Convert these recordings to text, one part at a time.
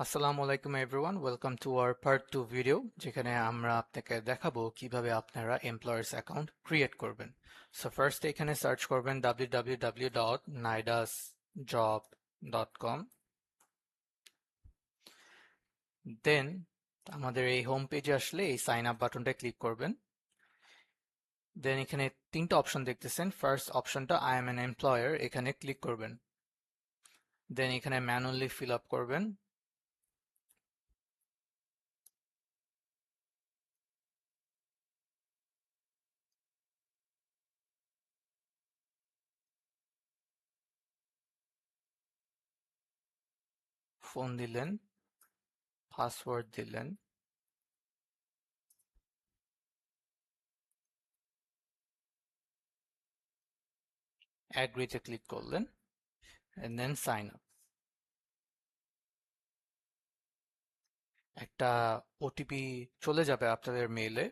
আসসালামু আলাইকুম everyone, welcome to our part 2 video, যেখানে আমরা আপনাকে দেখাবো কিভাবে আপনারা এমপ্লয়ার্স অ্যাকাউন্ট ক্রিয়েট করবেন। সো ফার্স্ট এখানে সার্চ করবেন www.naidasjob.com। দেন আমাদের এই হোম পেজে আসলে এই সাইন আপ বাটনটা ক্লিক করবেন। দেন এখানে তিনটা অপশন দেখতেছেন। ফার্স্ট অপশনটা আই এম অ্যান এমপ্লয়ার, এখানে ক্লিক করবেন। দেন এখানে ম্যানুয়ালি ফিল আপ করবেন। ফোন দিলেন, পাসওয়ার্ড দিলেন, অ্যাগ্রিতে ক্লিক করলেন, and then sign up। একটা ওটিপি চলে যাবে আপনাদের মেইলে।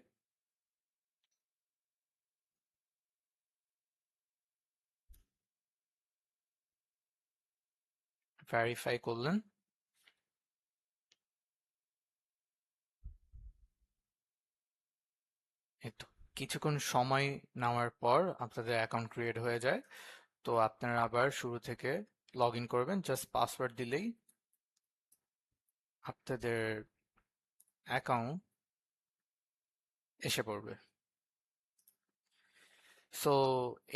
ভেরিফাই করলেন। এই তো কিছুক্ষণ সময় নেওয়ার পর আপনাদের অ্যাকাউন্ট ক্রিয়েট হয়ে যায়। তো আপনারা আবার শুরু থেকে লগ ইন করবেন, জাস্ট পাসওয়ার্ড দিলেই আপনাদের অ্যাকাউন্ট এসে পড়বে। সো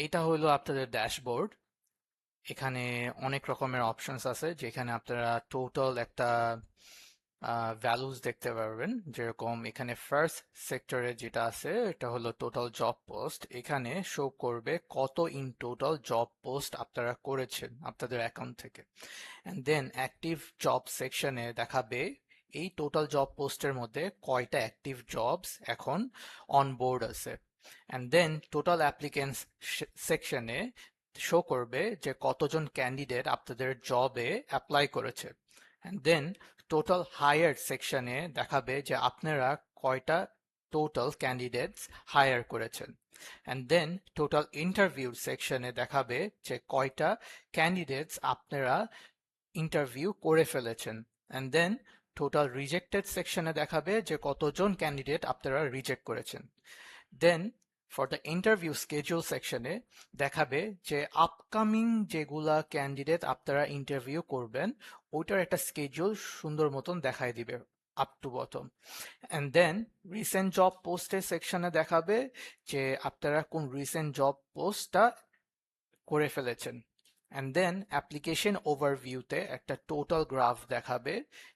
এইটা হলো আপনাদের ড্যাশবোর্ড। এখানে অনেক রকমের অপশনস আছে, যেখানে আপনারা টোটাল একটা ভ্যালুস দেখতে পারবেন। যেরকম এখানে ফার্স্ট সেক্টরে যেটা আছে এটা হলো টোটাল জব পোস্ট। এখানে শো করবে কত ইন টোটাল জব পোস্ট আপনারা করেছেন আপনাদের অ্যাকাউন্ট থেকে। অ্যান্ড দেন অ্যাক্টিভ জব সেকশনে দেখাবে এই টোটাল জব পোস্টের মধ্যে কয়টা অ্যাক্টিভ জবস এখন অন বোর্ড আছে। অ্যান্ড দেন টোটাল অ্যাপ্লিকেন্টস সেকশনে শো করবে যে কতজন ক্যান্ডিডেট আপনাদের জবে অ্যাপ্লাই করেছে। অ্যান্ড দেন টোটাল হায়ার সেকশনে দেখাবে যে আপনারা কয়টা টোটাল ক্যান্ডিডেটস হায়ার করেছেন। অ্যান্ড দেন টোটাল ইন্টারভিউ সেকশনে দেখাবে যে কয়টা ক্যান্ডিডেটস আপনারা ইন্টারভিউ করে ফেলেছেন। অ্যান্ড দেন টোটাল রিজেক্টেড সেকশনে দেখাবে যে কতজন ক্যান্ডিডেট আপনারা রিজেক্ট করেছেন। দেন ফর দ্য ইন্টারভিউ স্কেডিউল সেকশনে দেখাবে যে আপকামিং যেগুলা ক্যান্ডিডেট আপনারা ইন্টারভিউ করবেন ওইটার একটা স্কেডিউল সুন্দর মতন দেখায় দিবে up to bottom. And then recent job পোস্টের সেকশনে দেখাবে যে আপনারা কোন রিসেন্ট জব পোস্টটা করে ফেলেছেন। অ্যান্ড দেন অ্যাপ্লিকেশন ওভারভিউতে একটা টোটাল গ্রাফ দেখাবে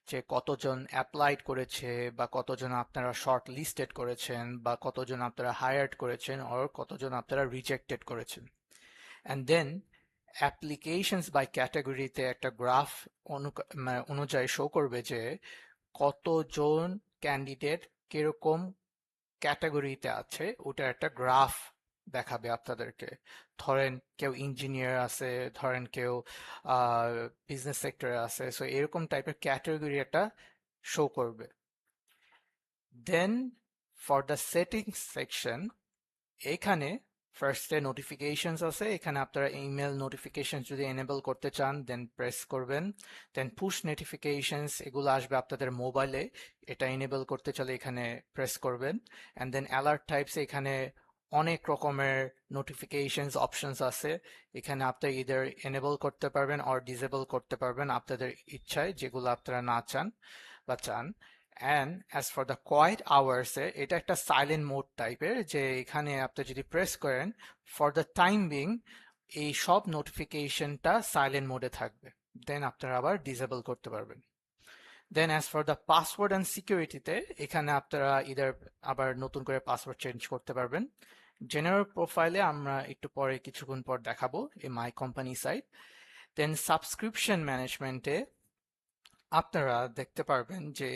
যে কতজন অ্যাপ্লাইড করেছে, বা কতজন আপনারা শর্ট লিস্টেড করেছেন, বা কতজন আপনারা হায়ার্ড করেছেন, আর কতজন আপনারা রিজেক্টেড করেছেন। অ্যান্ড দেন অ্যাপ্লিকেশনস বাই ক্যাটাগরিতে একটা গ্রাফ অনুযায়ী শো করবে যে কতজন ক্যান্ডিডেট কিরকম ক্যাটাগরিতে আছে, ওটার একটা গ্রাফ দেখাবে আপনাদেরকে। ধরেন কেউ ইঞ্জিনিয়ার আছে, ধরেন কেউ বিজনেস সেক্টরে আছে, সো এরকম টাইপের ক্যাটাগরি একটা শো করবে। দেন ফর দ্য সেটিংস সেকশন, এখানে ফার্স্টে নোটিফিকেশনস আছে। এখানে আপনারা ইমেল নোটিফিকেশন যদি এনেবল করতে চান দেন প্রেস করবেন। দেন পুশ নোটিফিকেশনস এগুলো আসবে আপনাদের মোবাইলে, এটা এনেবল করতে চাইলে এখানে প্রেস করবেন। অ্যান্ড দেন অ্যালার্ট টাইপস, এখানে অনেক রকমের নোটিফিকেশনস অপশনস আছে। এখানে আপনি ইদার এনেবল করতে পারবেন অর ডিসেবল করতে পারবেন আপনাদের ইচ্ছায়, যেগুলো আপনারা না চান বা চান। And as for the quiet আওয়ার্সে এটা একটা সাইলেন্ট মোড টাইপের, যে এখানে আপনি যদি প্রেস করেন ফর দ্য টাইম বিং এই সব নোটিফিকেশনটা সাইলেন্ট মোডে থাকবে। দেন আপনারা আবার ডিসেবল করতে পারবেন। Then as for the password and সিকিউরিটিতে এখানে আপনারা ইদার আবার নতুন করে পাসওয়ার্ড চেঞ্জ করতে পারবেন। জেনারেল প্রোফাইলে আমরা একটু পরে কিছুক্ষণ পর দেখাবো এই my company site. Then subscription ম্যানেজমেন্টে আপনারা দেখতে পারবেন যে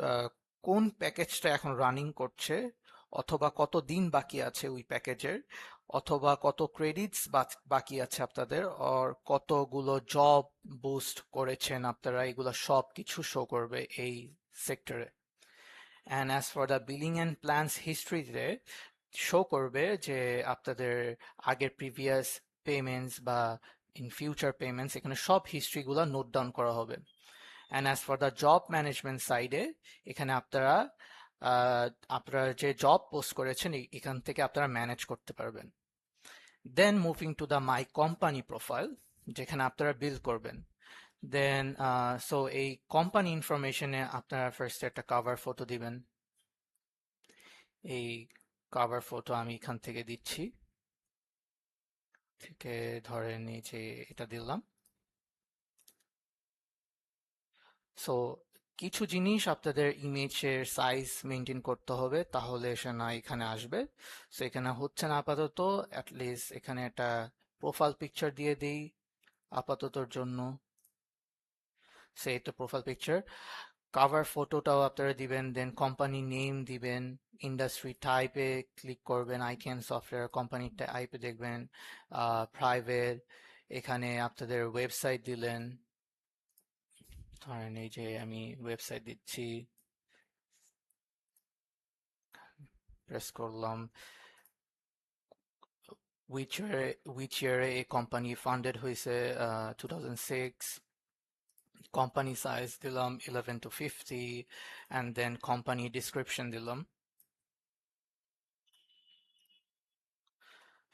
আহ, কোন প্যাকেজটা এখন রানিং করছে, অথবা কত দিন বাকি আছে ওই প্যাকেজের, অথবা কত ক্রেডিটস বাকি আছে আপনাদের, আর কতগুলো জব বুস্ট করেছেন আপনারা, এগুলো সব কিছু শো করবে এই সেক্টরে। And as for the billing and plans হিস্ট্রিতে শো করবে যে আপনাদের আগের প্রিভিয়াস পেমেন্টস বা ইন ফিউচার পেমেন্টস, এখানে সব হিস্ট্রিগুলো নোট ডাউন করা হবে। And as for the job management সাইডে এখানে আপনারা আপনারা যে জব পোস্ট করেছেন এখান থেকে আপনারা ম্যানেজ করতে পারবেন। Then moving to the my company profile, যেখানে আপনারা বিল করবেন। দেন সো এই কোম্পানি ইনফরমেশনে আপনারা ফার্স্ট একটা কভার ফটো দিবেন। এই কভার ফটো আমি এখান থেকে দিচ্ছি, থেকে ধরেন এই যে এটা দিলাম। সো কিছু জিনিস আপনাদের ইমেজের সাইজ মেনটেন করতে হবে, তাহলে সে না এখানে আসবে। সো এখানে হচ্ছে না আপাতত, অ্যাটলিস্ট এখানে একটা প্রোফাইল পিকচার দিয়ে দিই আপাততর জন্য। সেই তো প্রোফাইল পিকচার, কাভার ফটোটাও আপনারা দিবেন, দেন কোম্পানি নেম দিবেন, ইন্ডাস্ট্রি টাইপে ক্লিক করবেন, আইকেন সফটওয়্যার কোম্পানি টাইপে দেখবেন প্রাইভেট। এখানে আপনাদের ওয়েবসাইট দিলেন, ধরেন এই যে আমি ওয়েবসাইট দিচ্ছি, প্রেস করলাম। which year a company funded হয়েছে 2006, company size দিলাম 11 to 50, and then company description দিলাম।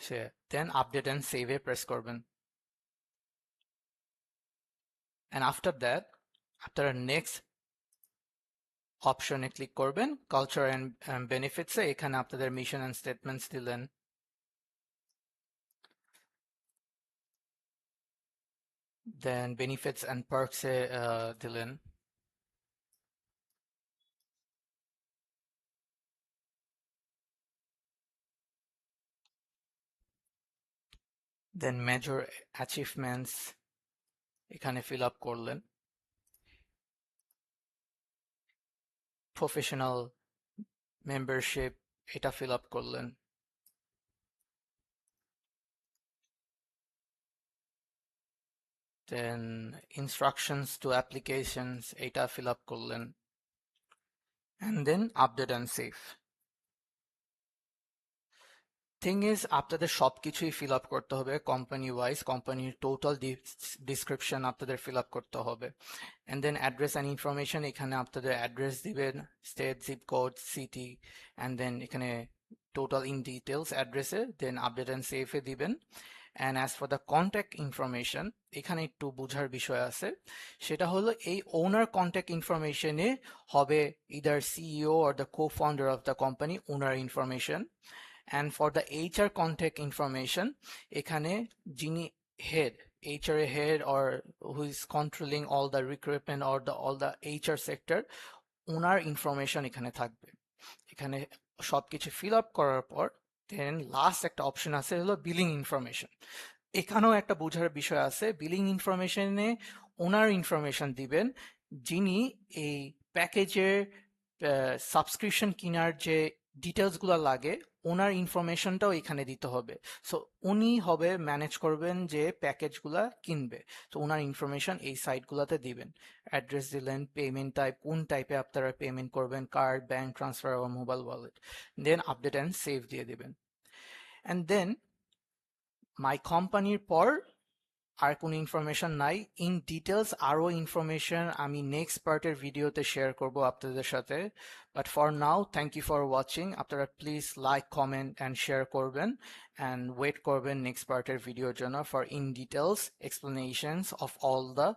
সে then update and save A press করবেন, and after that আপনারা নেক্সট অপশনে ক্লিক করবেন, কালচার এন্ড বেনিফিটসে এখানে আপনাদের মিশন এন্ড স্টেটমেন্টস দিলেন। দেন বেনিফিটস এন্ড পার্কসে দিলেন। দেন মেজর অ্যাচিভমেন্টস এখানে ফিল আপ করলেন। প্রফেশনাল মেম্বারশিপ এটা ফিল আপ করলেন। দেন ইনস্ট্রাকশনস টু অ্যাপ্লিকেশনস এটা ফিল আপ করলেন, and then update and save. Thing is আপনাদের সবকিছুই ফিল আপ করতে হবে, কোম্পানি ওয়াইজ কোম্পানির টোটাল ডিসক্রিপশন আপনাদের ফিল আপ করতে হবে। And then address and information, এখানে আপনাদের অ্যাড্রেস দিবেন, state, zip code, city, and then এখানে টোটাল ইন ডিটেলস অ্যাড্রেসে, দেন আপডেট অ্যান্ড সেভে দিবেন। And as for the contact information, এখানে একটু বোঝার বিষয় আছে, সেটা হলো এই ওনার কন্ট্যাক্ট ইনফরমেশনে হবে either CEO or the co founder of the company owner information. And for the HR contact information, এখানে যিনি head, HR head or who is controlling all the recruitment or all the HR sector, owner information এখানে থাকবে। এখানে সবকিছু fill up করার পর দেন last একটা option আছে হলো বিলিং ইনফরমেশন। এখানেও একটা বোঝার বিষয় আছে, বিলিং ইনফরমেশনে ওনার ইনফরমেশন দিবেন, যিনি এই প্যাকেজের সাবস্ক্রিপশন কেনার যে ডিটেলসগুলো লাগে ওনার ইনফরমেশনটাও এখানে দিতে হবে। সো উনি হবে ম্যানেজ করবেন যে প্যাকেজগুলা কিনবে, তো ওনার ইনফরমেশন এই সাইটগুলোতে দিবেন। অ্যাড্রেস দিলেন, পেমেন্ট টাইপ, কোন টাইপে আপনারা পেমেন্ট করবেন, কার্ড, ব্যাংক ট্রান্সফার বা mobile wallet, then update and save দিয়ে দিবেন। অ্যান্ড দেন মাই কোম্পানির পর আর কোনো ইনফরমেশন নাই। ইন ডিটেলস আরও ইনফরমেশন আমি নেক্সট পার্টের ভিডিওতে শেয়ার করব আপনাদের সাথে। But for now thank you for watching. আপনারা please like, comment and share করবেন, অ্যান্ড ওয়েট করবেন নেক্সট পার্টের ভিডিওর জন্য for in details explanations of all the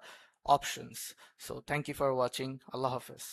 options. So thank you for watching. আল্লাহ হাফেজ।